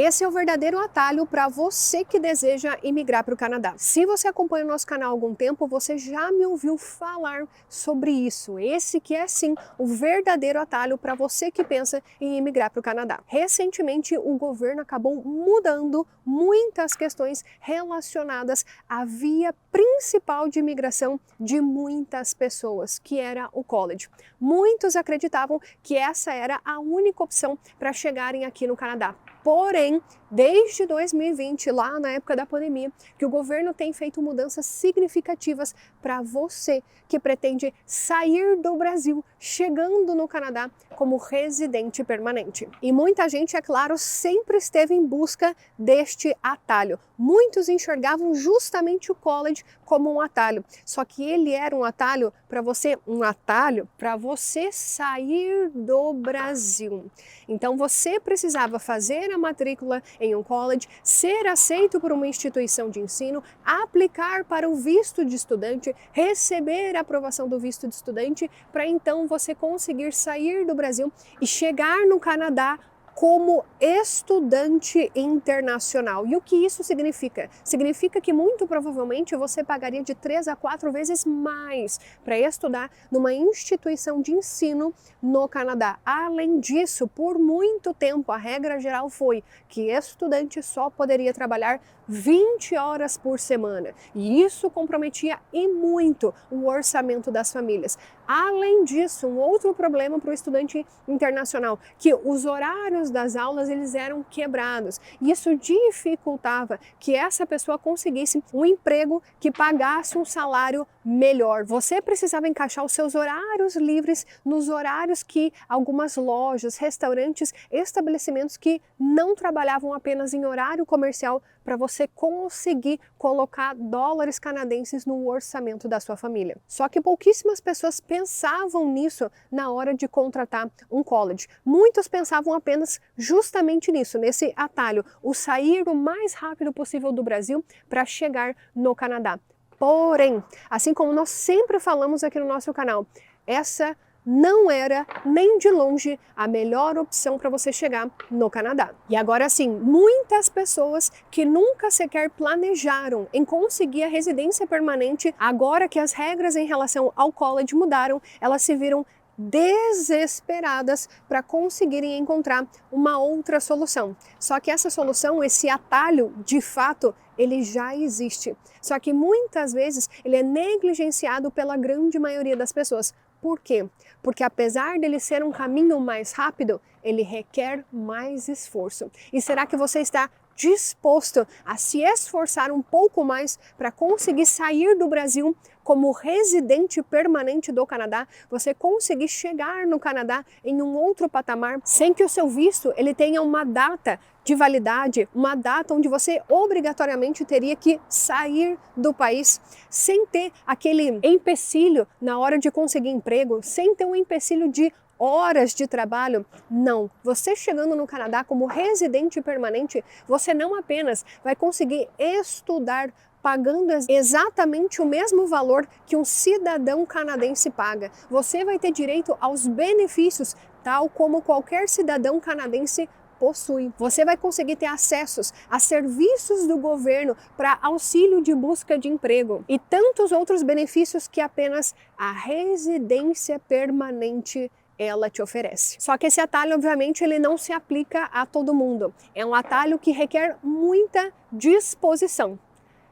Esse é o verdadeiro atalho para você que deseja imigrar para o Canadá. Se você acompanha o nosso canal há algum tempo, você já me ouviu falar sobre isso. Esse que é sim o verdadeiro atalho para você que pensa em imigrar para o Canadá. Recentemente, o governo acabou mudando muitas questões relacionadas à via principal de imigração de muitas pessoas, que era o college. Muitos acreditavam que essa era a única opção para chegarem aqui no Canadá. Porém, desde 2020, lá na época da pandemia, que o governo tem feito mudanças significativas para você que pretende sair do Brasil, chegando no Canadá como residente permanente. E muita gente, é claro, sempre esteve em busca deste atalho. Muitos enxergavam justamente o college como um atalho, só que ele era um atalho para você sair do Brasil. Então você precisava fazer a matrícula em um college, ser aceito por uma instituição de ensino, aplicar para o visto de estudante, receber a aprovação do visto de estudante, para então você conseguir sair do Brasil e chegar no Canadá como estudante internacional. E o que isso significa? Significa que muito provavelmente você pagaria de 3 a 4 vezes mais para estudar numa instituição de ensino no Canadá. Além disso, por muito tempo a regra geral foi que estudante só poderia trabalhar 20 horas por semana. E isso comprometia e muito o orçamento das famílias. Além disso, um outro problema para o estudante internacional, que os horários das aulas eles eram quebrados. Isso dificultava que essa pessoa conseguisse um emprego que pagasse um salário melhor. Você precisava encaixar os seus horários livres nos horários que algumas lojas, restaurantes, estabelecimentos que não trabalhavam apenas em horário comercial para você conseguir colocar dólares canadenses no orçamento da sua família. Só que pouquíssimas pessoas pensavam nisso na hora de contratar um college. Muitos pensavam apenas justamente nisso, nesse atalho, o sair o mais rápido possível do Brasil para chegar no Canadá. Porém, assim como nós sempre falamos aqui no nosso canal, essa não era nem de longe a melhor opção para você chegar no Canadá. E agora sim, muitas pessoas que nunca sequer planejaram em conseguir a residência permanente, agora que as regras em relação ao college mudaram, elas se viram desesperadas para conseguirem encontrar uma outra solução. Só que essa solução, esse atalho, de fato, ele já existe. Só que muitas vezes ele é negligenciado pela grande maioria das pessoas. Por quê? Porque apesar dele ser um caminho mais rápido, ele requer mais esforço. E será que você está disposto a se esforçar um pouco mais para conseguir sair do Brasil como residente permanente do Canadá, você conseguir chegar no Canadá em um outro patamar, sem que o seu visto ele tenha uma data de validade, uma data onde você obrigatoriamente teria que sair do país, sem ter aquele empecilho na hora de conseguir emprego, sem ter um empecilho de horas de trabalho? Não. Você chegando no Canadá como residente permanente, você não apenas vai conseguir estudar pagando exatamente o mesmo valor que um cidadão canadense paga. Você vai ter direito aos benefícios, tal como qualquer cidadão canadense possui. Você vai conseguir ter acessos a serviços do governo para auxílio de busca de emprego e tantos outros benefícios que apenas a residência permanente ela te oferece. Só que esse atalho, obviamente, ele não se aplica a todo mundo. É um atalho que requer muita disposição.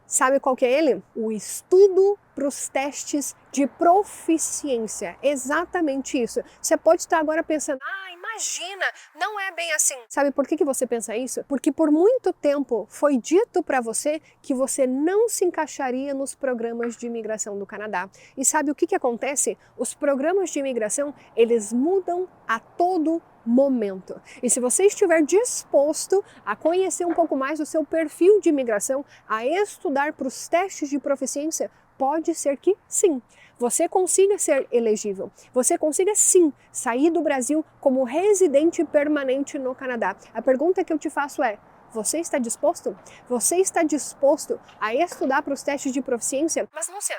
Sabe qual que é ele? O estudo para os testes de proficiência. Exatamente isso. Você pode estar agora pensando, imagina, não é bem assim. Sabe por que você pensa isso? Porque por muito tempo foi dito para você que você não se encaixaria nos programas de imigração do Canadá. E sabe o que acontece? Os programas de imigração, eles mudam a todo momento. E se você estiver disposto a conhecer um pouco mais o seu perfil de imigração, a estudar para os testes de proficiência, pode ser que sim, você consiga ser elegível. Você consiga sim sair do Brasil como residente permanente no Canadá. A pergunta que eu te faço é: você está disposto? Você está disposto a estudar para os testes de proficiência? Mas Lúcia,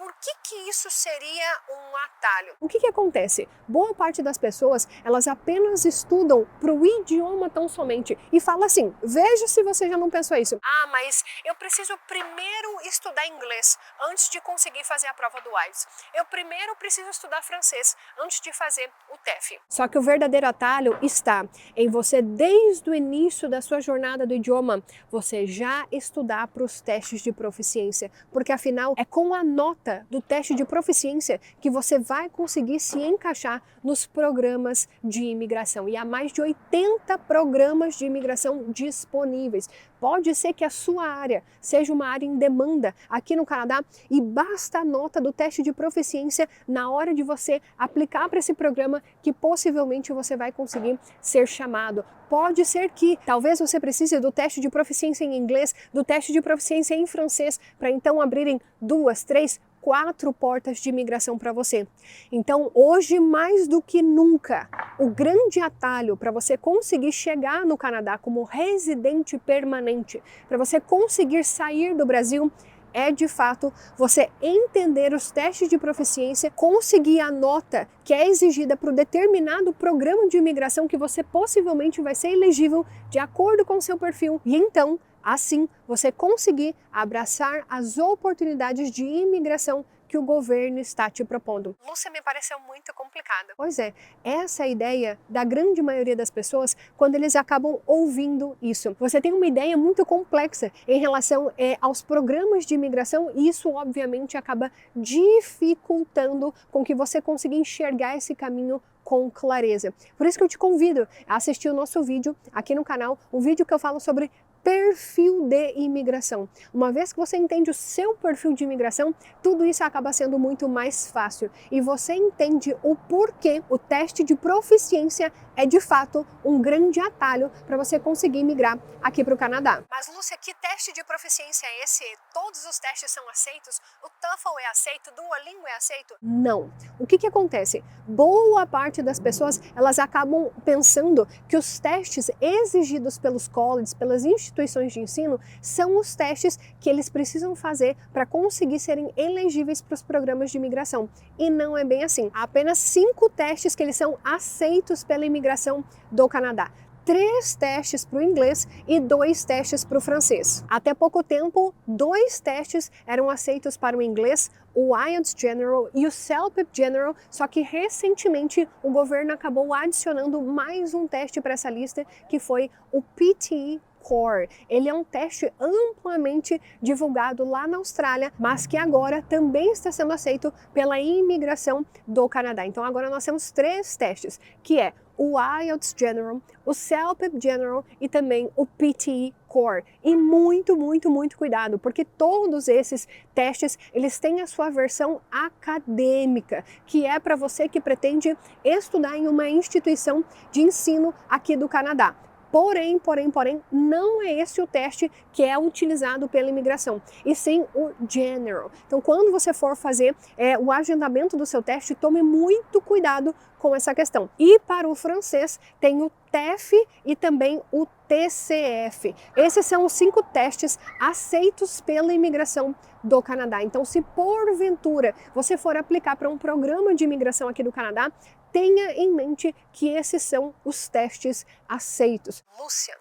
por que isso seria um atalho? O que acontece? Boa parte das pessoas, elas apenas estudam para o idioma tão somente e fala assim, veja se você já não pensou isso. Ah, mas eu preciso primeiro estudar inglês antes de conseguir fazer a prova do IELTS. Eu primeiro preciso estudar francês antes de fazer o TOEFL. Só que o verdadeiro atalho está em você, desde o início da sua jornada do idioma, você já estudar para os testes de proficiência, porque afinal é com a nota do teste de proficiência que você vai conseguir se encaixar nos programas de imigração. E há mais de 80 programas de imigração disponíveis. Pode ser que a sua área seja uma área em demanda aqui no Canadá e basta a nota do teste de proficiência na hora de você aplicar para esse programa que possivelmente você vai conseguir ser chamado. Pode ser que talvez você precise do teste de proficiência em inglês, do teste de proficiência em francês, para então abrirem 2, 3, 4 portas de imigração para você. Então, hoje mais do que nunca, o grande atalho para você conseguir chegar no Canadá como residente permanente, para você conseguir sair do Brasil, é de fato você entender os testes de proficiência, conseguir a nota que é exigida para o determinado programa de imigração que você possivelmente vai ser elegível de acordo com o seu perfil e então, assim, você conseguir abraçar as oportunidades de imigração que o governo está te propondo. Lúcia, me pareceu muito complicada. Pois é, essa é a ideia da grande maioria das pessoas quando eles acabam ouvindo isso. Você tem uma ideia muito complexa em relação aos programas de imigração e isso obviamente acaba dificultando com que você consiga enxergar esse caminho com clareza. Por isso que eu te convido a assistir o nosso vídeo aqui no canal, um vídeo que eu falo sobre perfil de imigração. Uma vez que você entende o seu perfil de imigração, tudo isso acaba sendo muito mais fácil e você entende o porquê o teste de proficiência é de fato um grande atalho para você conseguir migrar aqui para o Canadá. Mas Lúcia, que teste de proficiência é esse? Todos os testes são aceitos? O TOEFL é aceito? Duolingo é aceito? Não. O que acontece? Boa parte das pessoas, elas acabam pensando que os testes exigidos pelos colleges, pelas instituições de ensino, são os testes que eles precisam fazer para conseguir serem elegíveis para os programas de imigração. E não é bem assim. Há apenas 5 testes que eles são aceitos pela imigração do Canadá. 3 testes para o inglês e 2 testes para o francês. Até pouco tempo, 2 testes eram aceitos para o inglês, o IELTS General e o CELPIP General, só que recentemente o governo acabou adicionando mais um teste para essa lista, que foi o PTE Core. Ele é um teste amplamente divulgado lá na Austrália, mas que agora também está sendo aceito pela imigração do Canadá. Então agora nós temos 3 testes, que é o IELTS General, o CELPIP General e também o PTE Core. E muito cuidado, porque todos esses testes, eles têm a sua versão acadêmica, que é para você que pretende estudar em uma instituição de ensino aqui do Canadá. Porém, não é esse o teste que é utilizado pela imigração, e sim o General. Então, quando você for fazer o agendamento do seu teste, tome muito cuidado com essa questão. E para o francês, tem o TEF e também o TCF. Esses são os 5 testes aceitos pela imigração do Canadá. Então, se porventura você for aplicar para um programa de imigração aqui do Canadá, tenha em mente que esses são os testes aceitos. Lúcia,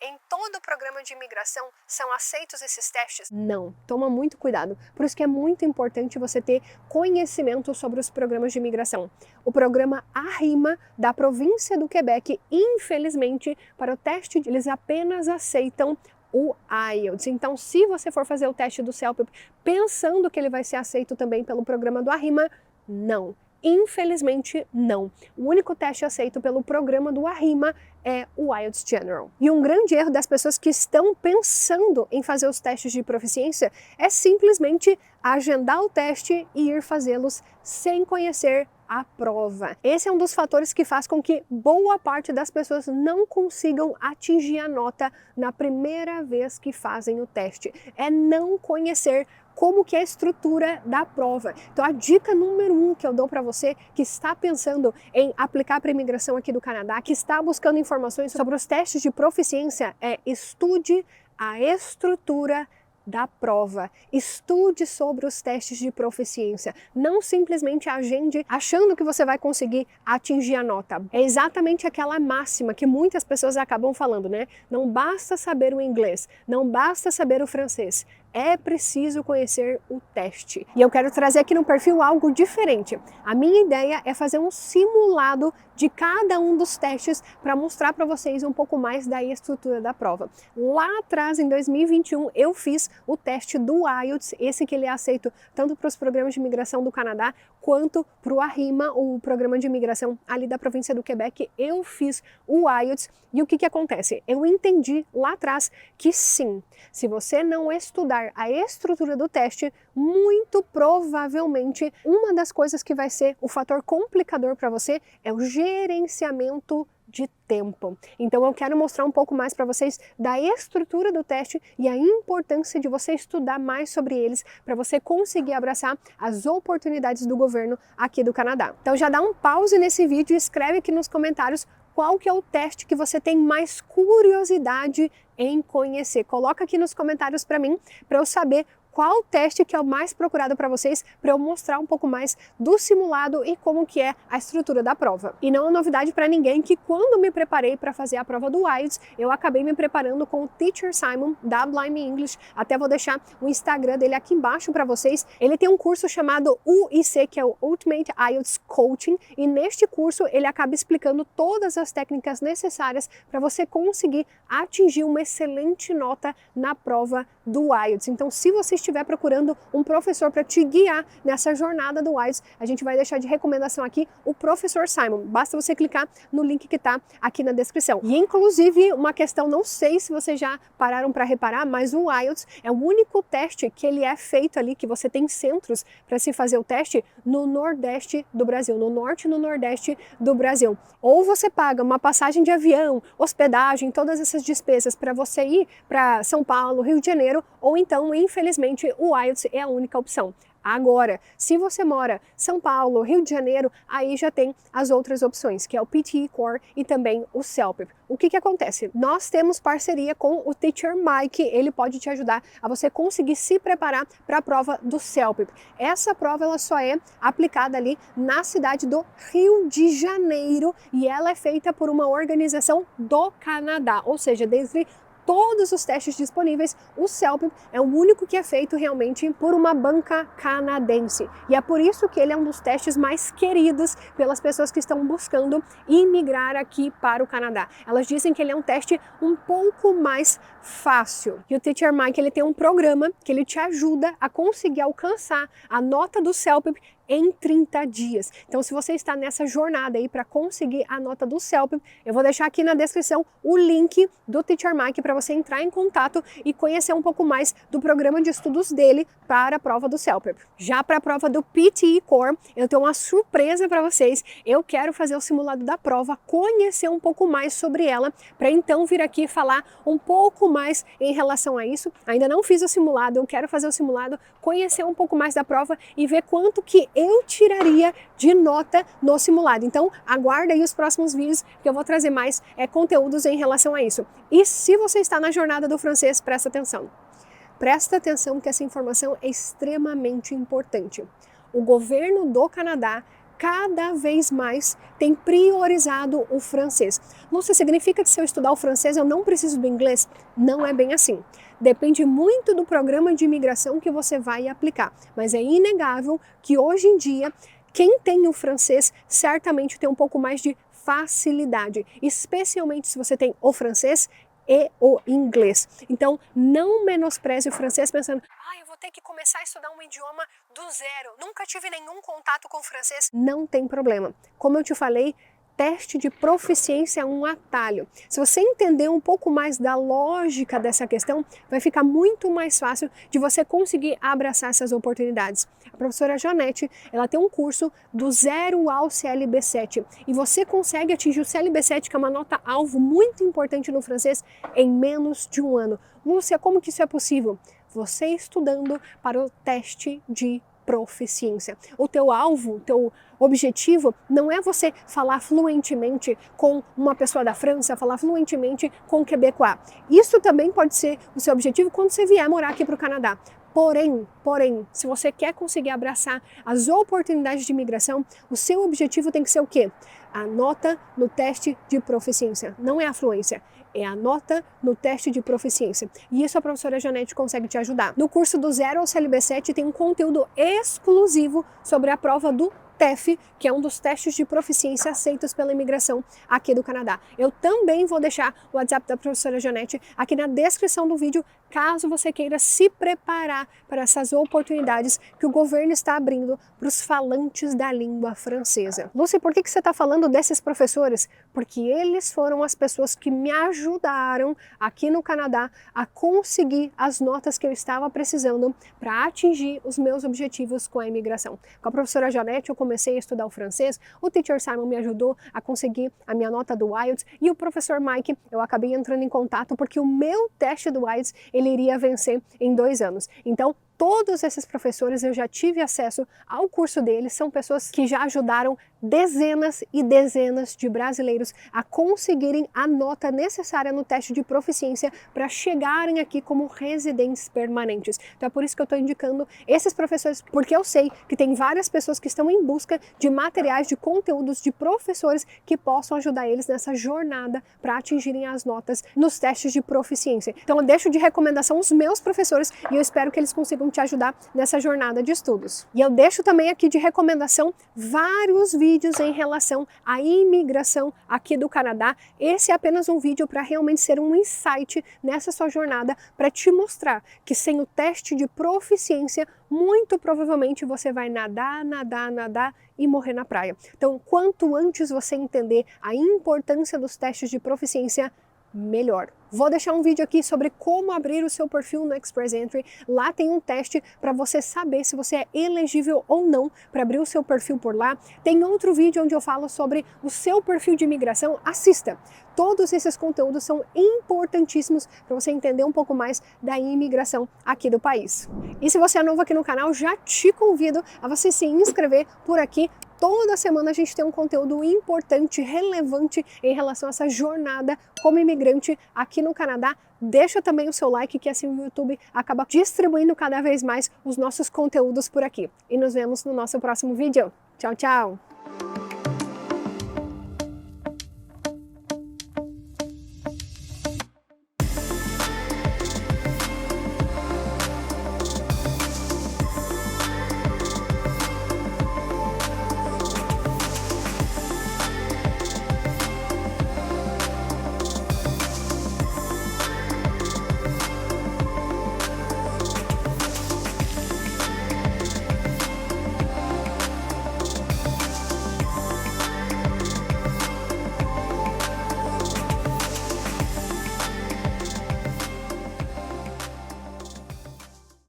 em todo o programa de imigração são aceitos esses testes? Não, toma muito cuidado. Por isso que é muito importante você ter conhecimento sobre os programas de imigração. O programa ARIMA da província do Quebec, infelizmente, para o teste, eles apenas aceitam o IELTS. Então, se você for fazer o teste do CELPIP pensando que ele vai ser aceito também pelo programa do ARIMA, não. Infelizmente, não. O único teste aceito pelo programa do ARIMA é o IELTS General. E um grande erro das pessoas que estão pensando em fazer os testes de proficiência é simplesmente agendar o teste e ir fazê-los sem conhecer a prova. Esse é um dos fatores que faz com que boa parte das pessoas não consigam atingir a nota na primeira vez que fazem o teste. É não conhecer como que é a estrutura da prova. Então a dica número 1 que eu dou para você que está pensando em aplicar para a imigração aqui do Canadá, que está buscando informações sobre os testes de proficiência, é estude a estrutura da prova. Estude sobre os testes de proficiência. Não simplesmente agende achando que você vai conseguir atingir a nota. É exatamente aquela máxima que muitas pessoas acabam falando, né? Não basta saber o inglês, não basta saber o francês. É preciso conhecer o teste. E eu quero trazer aqui no perfil algo diferente. A minha ideia é fazer um simulado de cada um dos testes para mostrar para vocês um pouco mais da estrutura da prova. Lá atrás, em 2021, eu fiz o teste do IELTS, esse que ele é aceito tanto para os programas de imigração do Canadá quanto para o ARIMA, o programa de imigração ali da província do Quebec. Eu fiz o IELTS e o que acontece? Eu entendi lá atrás que sim, se você não estudar a estrutura do teste, muito provavelmente uma das coisas que vai ser o fator complicador para você é o gerenciamento de tempo. Então eu quero mostrar um pouco mais para vocês da estrutura do teste e a importância de você estudar mais sobre eles para você conseguir abraçar as oportunidades do governo aqui do Canadá. Então já dá um pause nesse vídeo e escreve aqui nos comentários qual que é o teste que você tem mais curiosidade em conhecer. Coloca aqui nos comentários para mim, para eu saber qual teste que é o mais procurado para vocês, para eu mostrar um pouco mais do simulado e como que é a estrutura da prova. E não é novidade para ninguém que quando me preparei para fazer a prova do IELTS, eu acabei me preparando com o Teacher Simon da Blind English. Até vou deixar o Instagram dele aqui embaixo para vocês. Ele tem um curso chamado UIC, que é o Ultimate IELTS Coaching, e neste curso ele acaba explicando todas as técnicas necessárias para você conseguir atingir uma excelente nota na prova do IELTS. Então, se você estiver procurando um professor para te guiar nessa jornada do IELTS, a gente vai deixar de recomendação aqui o Professor Simon. Basta você clicar no link que está aqui na descrição. E inclusive, uma questão, não sei se vocês já pararam para reparar, mas o IELTS é o único teste que ele é feito ali, que você tem centros para se fazer o teste no Nordeste do Brasil, no Norte e no Nordeste do Brasil. Ou você paga uma passagem de avião, hospedagem, todas essas despesas para você ir para São Paulo, Rio de Janeiro, ou então, infelizmente, o IELTS é a única opção. Agora, se você mora em São Paulo, Rio de Janeiro, aí já tem as outras opções, que é o PTE Core e também o CELPIP. O que acontece? Nós temos parceria com o Teacher Mike, ele pode te ajudar a você conseguir se preparar para a prova do CELPIP. Essa prova ela só é aplicada ali na cidade do Rio de Janeiro e ela é feita por uma organização do Canadá, ou seja, desde todos os testes disponíveis, o CELPIP é o único que é feito realmente por uma banca canadense. E é por isso que ele é um dos testes mais queridos pelas pessoas que estão buscando imigrar aqui para o Canadá. Elas dizem que ele é um teste um pouco mais fácil. E o Teacher Mike, ele tem um programa que ele te ajuda a conseguir alcançar a nota do CELPIP em 30 dias. Então, se você está nessa jornada aí para conseguir a nota do CELPIP, eu vou deixar aqui na descrição o link do Teacher Mike para você entrar em contato e conhecer um pouco mais do programa de estudos dele para a prova do CELPIP. Já para a prova do PTE Core, eu tenho uma surpresa para vocês. Eu quero fazer o simulado da prova, conhecer um pouco mais sobre ela, para então vir aqui falar um pouco mais em relação a isso. Ainda não fiz o simulado, eu quero fazer o simulado, conhecer um pouco mais da prova e ver quanto que eu tiraria de nota no simulado. Então, aguarda aí os próximos vídeos que eu vou trazer mais conteúdos em relação a isso. E se você está na jornada do francês, presta atenção. Presta atenção que essa informação é extremamente importante. O governo do Canadá cada vez mais tem priorizado o francês. Nossa, significa que se eu estudar o francês eu não preciso do inglês? Não é bem assim. Depende muito do programa de imigração que você vai aplicar, mas é inegável que hoje em dia quem tem o francês certamente tem um pouco mais de facilidade, especialmente se você tem o francês e o inglês. Então, não menospreze o francês pensando, eu vou ter que começar a estudar um idioma do zero, nunca tive nenhum contato com o francês. Não tem problema. Como eu te falei, teste de proficiência é um atalho. Se você entender um pouco mais da lógica dessa questão, vai ficar muito mais fácil de você conseguir abraçar essas oportunidades. A professora Janete, ela tem um curso do zero ao CLB7 e você consegue atingir o CLB7, que é uma nota alvo muito importante no francês, em menos de um ano. Lúcia, como que isso é possível? Você estudando para o teste de proficiência. O teu alvo, o teu objetivo não é você falar fluentemente com uma pessoa da França, falar fluentemente com o quebecois. Isso também pode ser o seu objetivo quando você vier morar aqui para o Canadá. Porém, se você quer conseguir abraçar as oportunidades de imigração, o seu objetivo tem que ser o quê? A nota no teste de proficiência. Não é a fluência, é a nota no teste de proficiência. E isso a professora Janete consegue te ajudar. No curso do Zero ao CLB7 tem um conteúdo exclusivo sobre a prova do TEF, que é um dos testes de proficiência aceitos pela imigração aqui do Canadá. Eu também vou deixar o WhatsApp da professora Janete aqui na descrição do vídeo, caso você queira se preparar para essas oportunidades que o governo está abrindo para os falantes da língua francesa. Lúcia, por que você está falando desses professores? Porque eles foram as pessoas que me ajudaram aqui no Canadá a conseguir as notas que eu estava precisando para atingir os meus objetivos com a imigração. Com a professora Janete, eu comecei a estudar o francês, o teacher Simon me ajudou a conseguir a minha nota do IELTS e o professor Mike, eu acabei entrando em contato porque o meu teste do IELTS ele iria vencer em 2 anos. Então, todos esses professores eu já tive acesso ao curso deles, são pessoas que já ajudaram dezenas e dezenas de brasileiros a conseguirem a nota necessária no teste de proficiência para chegarem aqui como residentes permanentes. Então é por isso que eu estou indicando esses professores, porque eu sei que tem várias pessoas que estão em busca de materiais, de conteúdos, de professores que possam ajudar eles nessa jornada para atingirem as notas nos testes de proficiência. Então eu deixo de recomendação os meus professores e eu espero que eles consigam te ajudar nessa jornada de estudos. E eu deixo também aqui de recomendação vários vídeos em relação à imigração aqui do Canadá. Esse é apenas um vídeo para realmente ser um insight nessa sua jornada, para te mostrar que sem o teste de proficiência, muito provavelmente você vai nadar e morrer na praia. Então, quanto antes você entender a importância dos testes de proficiência, melhor. Vou deixar um vídeo aqui sobre como abrir o seu perfil no Express Entry. Lá tem um teste para você saber se você é elegível ou não para abrir o seu perfil por lá. Tem outro vídeo onde eu falo sobre o seu perfil de imigração. Assista! Todos esses conteúdos são importantíssimos para você entender um pouco mais da imigração aqui do país. E se você é novo aqui no canal, já te convido a você se inscrever por aqui. Toda semana a gente tem um conteúdo importante, relevante em relação a essa jornada como imigrante aqui no Canadá. Deixa também o seu like, que assim o YouTube acaba distribuindo cada vez mais os nossos conteúdos por aqui. E nos vemos no nosso próximo vídeo. Tchau, tchau!